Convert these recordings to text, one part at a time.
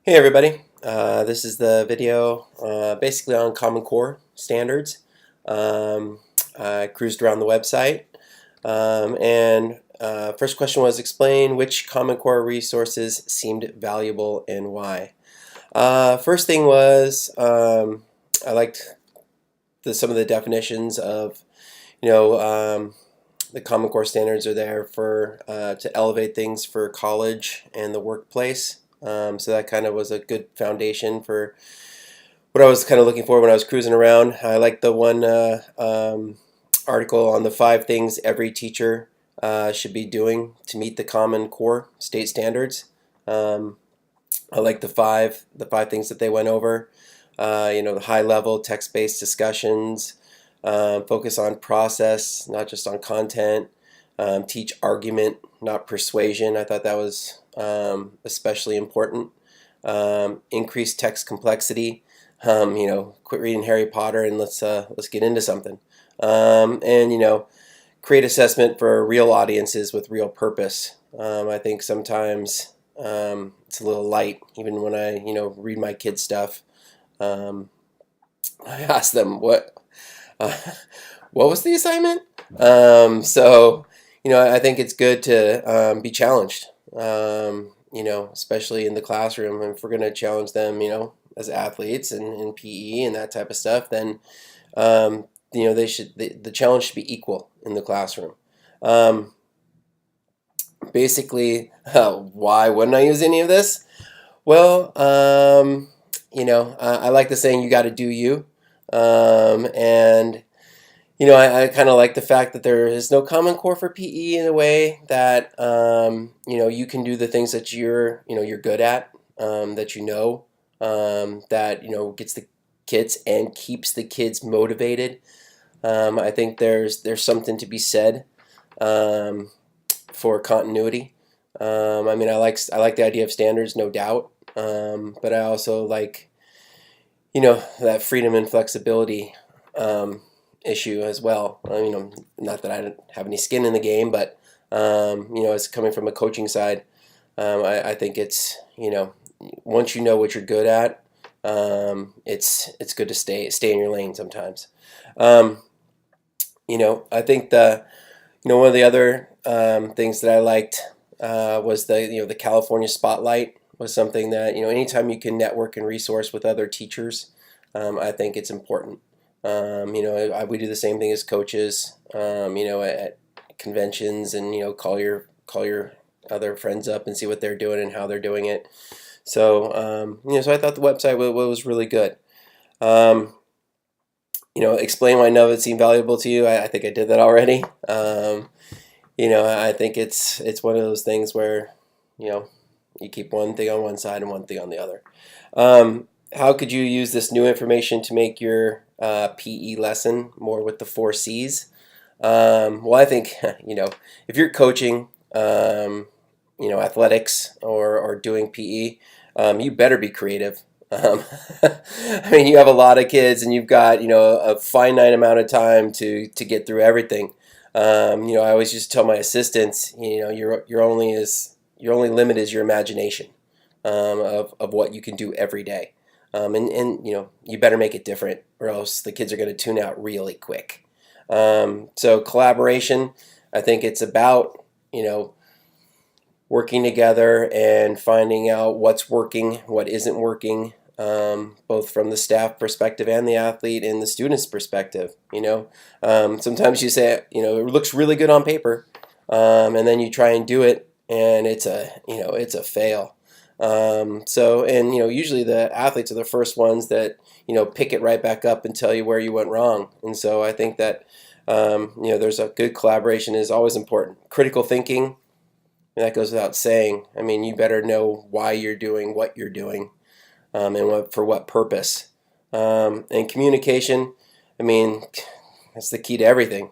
Hey everybody, this is the video basically on Common Core standards. I cruised around the website and first question was explain which Common Core resources seemed valuable and why. First thing was I liked some of the definitions of you know the Common Core standards are there for to elevate things for college and the workplace. So that kind of was a good foundation for what I was kind of looking for when I was cruising around. I like the one article on the 5 things every teacher should be doing to meet the Common Core state standards. Um, I like the five things that they went over. The high level text-based discussions, focus on process, not just on content. Teach argument, not persuasion. I thought that was especially important. Increase text complexity. Quit reading Harry Potter and let's get into something. And create assessment for real audiences with real purpose. I think sometimes it's a little light, even when I read my kids stuff. I ask them uh, what was the assignment. I think it's good to be challenged. Especially in the classroom. And if we're going to challenge them, as athletes and in PE and that type of stuff, then the challenge should be equal in the classroom. Um, Basically, why wouldn't I use any of this? Well, I like the saying "you got to do you," and I kind of like the fact that there is no Common Core for PE in a way that you can do the things that you're good at, that gets the kids and keeps the kids motivated. I think there's something to be said um, for continuity. I like the idea of standards, no doubt, but I also like that freedom and flexibility issue as well. Not that I don't have any skin in the game, but it's coming from a coaching side. I think it's once you know what you're good at, it's good to stay in your lane sometimes. Um, I think one of the other things that I liked was the California Spotlight was something that anytime you can network and resource with other teachers, I think it's important. We do the same thing as coaches. At conventions, and call your other friends up and see what they're doing and how they're doing it. So I thought the website was really good. Um, Explain why none of it seemed valuable to you. I think I did that already. I think it's one of those things where you know you keep one thing on one side and one thing on the other. How could you use this new information to make your PE lesson more with the 4 C's? Well, I think if you're coaching, athletics or doing PE, you better be creative. Um, you have a lot of kids, and you've got a finite amount of time to get through everything. I always used to tell my assistants, your only limit is your imagination of what you can do every day, and you better make it different, or else the kids are going to tune out really quick. So collaboration, I think it's about working together and finding out what's working, what isn't working, both from the staff perspective and the athlete and the student's perspective. Sometimes you say, it looks really good on paper, and then you try and do it, and it's a fail. Usually the athletes are the first ones that pick it right back up and tell you where you went wrong. And so I think that there's a good collaboration is always important. Critical thinking, that goes without saying. You better know why you're doing what you're doing, for what purpose. And communication, that's the key to everything.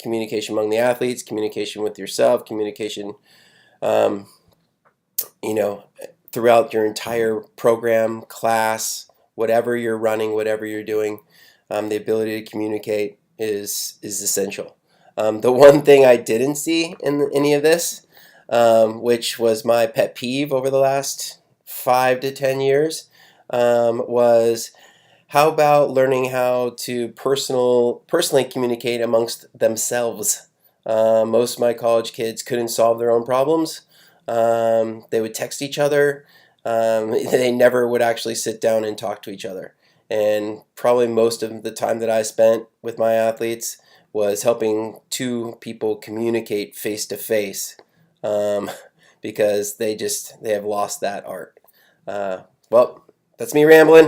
Communication among the athletes, communication with yourself, communication, um, you know, throughout your entire program, class, whatever you're running, whatever you're doing. The ability to communicate is essential. The one thing I didn't see in any of this, which was my pet peeve over the last 5 to 10 years was, how about learning how to personally communicate amongst themselves? Most of my college kids couldn't solve their own problems. They would text each other. They never would actually sit down and talk to each other. And probably most of the time that I spent with my athletes was helping two people communicate face to face, because they have lost that art. Well, that's me rambling.